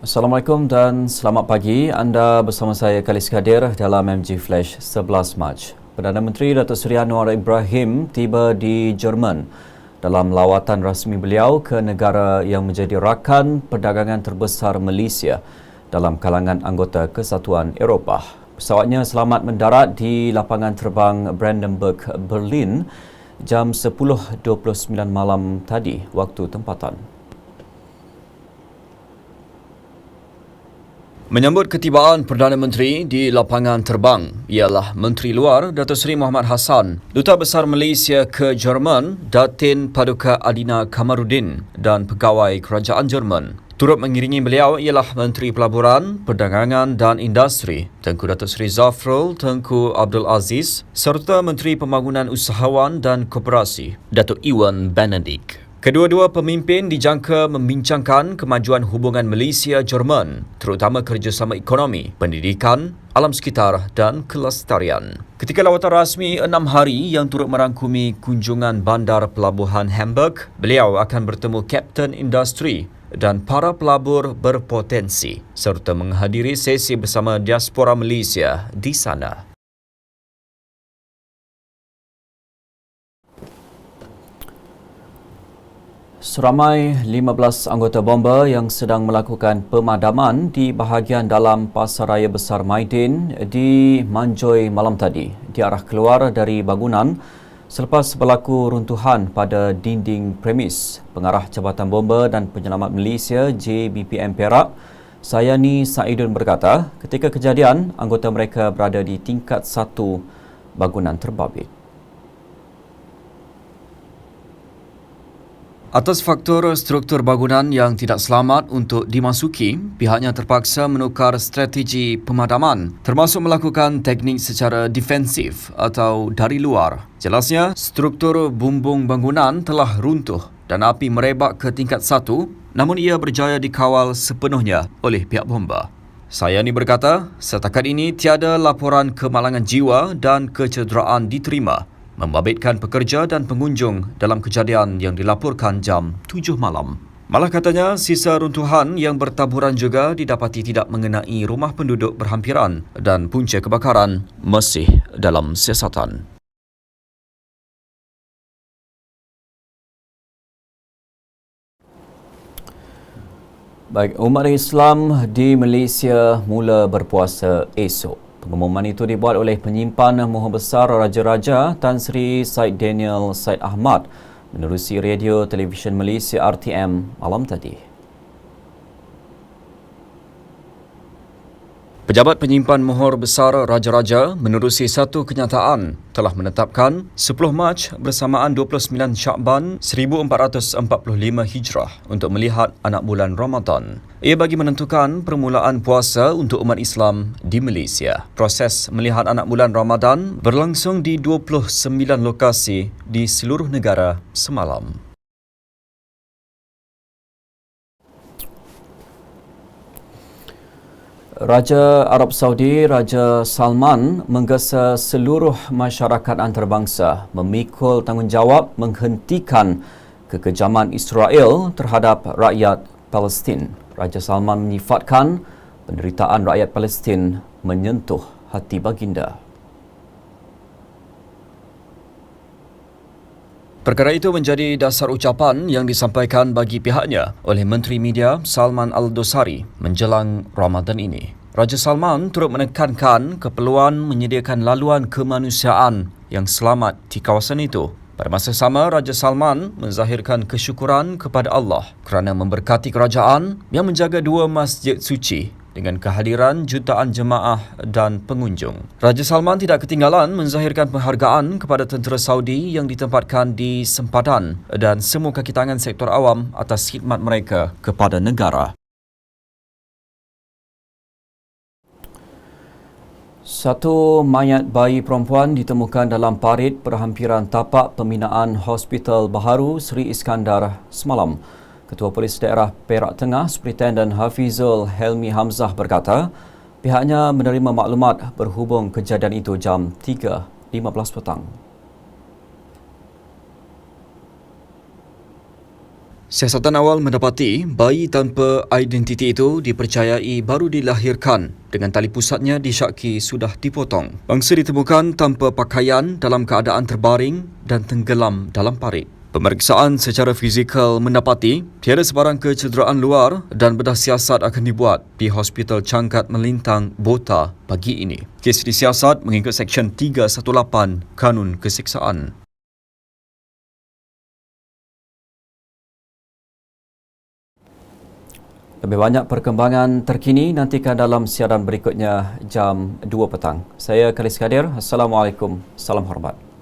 Assalamualaikum dan selamat pagi. Anda bersama saya Khalis Kadir dalam MG Flash 11 Mac. Perdana Menteri Datuk Seri Anwar Ibrahim tiba di Jerman dalam lawatan rasmi beliau ke negara yang menjadi rakan perdagangan terbesar Malaysia dalam kalangan anggota Kesatuan Eropah. Pesawatnya selamat mendarat di lapangan terbang Brandenburg, Berlin jam 10.29 malam tadi waktu tempatan. Menyambut ketibaan Perdana Menteri di lapangan terbang ialah Menteri Luar Datuk Seri Muhammad Hassan, Duta Besar Malaysia ke Jerman Datin Paduka Adina Kamarudin dan pegawai Kerajaan Jerman. Turut mengiringi beliau ialah Menteri Pelaburan, Perdagangan dan Industri Tengku Datuk Seri Zafrul Tengku Abdul Aziz serta Menteri Pembangunan Usahawan dan Koperasi Datuk Iwan Benedict. Kedua-dua pemimpin dijangka membincangkan kemajuan hubungan Malaysia-Jerman, terutama kerjasama ekonomi, pendidikan, alam sekitar dan kelestarian. Ketika lawatan rasmi 6 hari yang turut merangkumi kunjungan bandar pelabuhan Hamburg, beliau akan bertemu Kapten Industri dan para pelabur berpotensi serta menghadiri sesi bersama diaspora Malaysia di sana. Seramai 15 anggota bomba yang sedang melakukan pemadaman di bahagian dalam Pasaraya Besar Maidin di Manjoy malam tadi diarah keluar dari bangunan selepas berlaku runtuhan pada dinding premis. Pengarah Jabatan Bomba dan Penyelamat Malaysia JBPM Perak, Sayani Saidun berkata, ketika kejadian, anggota mereka berada di tingkat 1 bangunan terbabit. Atas faktor struktur bangunan yang tidak selamat untuk dimasuki, pihaknya terpaksa menukar strategi pemadaman termasuk melakukan teknik secara defensif atau dari luar. Jelasnya, struktur bumbung bangunan telah runtuh dan api merebak ke tingkat 1 namun ia berjaya dikawal sepenuhnya oleh pihak bomba. Sayani berkata, setakat ini tiada laporan kemalangan jiwa dan kecederaan diterima, membabitkan pekerja dan pengunjung dalam kejadian yang dilaporkan jam 7 malam. Malah katanya, sisa runtuhan yang bertaburan juga didapati tidak mengenai rumah penduduk berhampiran dan punca kebakaran masih dalam siasatan. Baik, umat Islam di Malaysia mula berpuasa esok. Pengumuman itu dibuat oleh penyimpan Maha Besar Raja-Raja Tan Sri Said Daniel Said Ahmad menerusi Radio Televisyen Malaysia RTM malam tadi. Pejabat penyimpan Mohor Besar Raja-Raja menerusi satu kenyataan telah menetapkan 10 Mac bersamaan 29 Syakban 1445 Hijrah untuk melihat anak bulan Ramadan. Ia bagi menentukan permulaan puasa untuk umat Islam di Malaysia. Proses melihat anak bulan Ramadan berlangsung di 29 lokasi di seluruh negara semalam. Raja Arab Saudi, Raja Salman menggesa seluruh masyarakat antarabangsa memikul tanggungjawab menghentikan kekejaman Israel terhadap rakyat Palestin. Raja Salman menyifatkan penderitaan rakyat Palestin menyentuh hati baginda. Perkara itu menjadi dasar ucapan yang disampaikan bagi pihaknya oleh Menteri Media Salman Al-Dosari menjelang Ramadan ini. Raja Salman turut menekankan keperluan menyediakan laluan kemanusiaan yang selamat di kawasan itu. Pada masa sama, Raja Salman menzahirkan kesyukuran kepada Allah kerana memberkati kerajaan yang menjaga 2 masjid suci dengan kehadiran jutaan jemaah dan pengunjung. Raja Salman tidak ketinggalan menzahirkan penghargaan kepada tentera Saudi yang ditempatkan di sempadan dan semua kaki tangan sektor awam atas khidmat mereka kepada negara. Satu mayat bayi perempuan ditemukan dalam parit perhampiran tapak pembinaan Hospital Baharu Seri Iskandar semalam. Ketua Polis Daerah Perak Tengah, Superintendent Hafizul Helmi Hamzah berkata, pihaknya menerima maklumat berhubung kejadian itu jam 3.15 petang. Siasatan awal mendapati bayi tanpa identiti itu dipercayai baru dilahirkan dengan tali pusatnya disyaki sudah dipotong. Bangsa ditemukan tanpa pakaian dalam keadaan terbaring dan tenggelam dalam parit. Pemeriksaan secara fizikal mendapati tiada sebarang kecederaan luar dan bedah siasat akan dibuat di Hospital Cangkat Melintang, Bota pagi ini. Kes disiasat mengikut Seksyen 318 Kanun Keseksaan. Lebih banyak perkembangan terkini nantikan dalam siaran berikutnya jam 2 petang. Saya Khalis Kadir. Assalamualaikum. Salam hormat.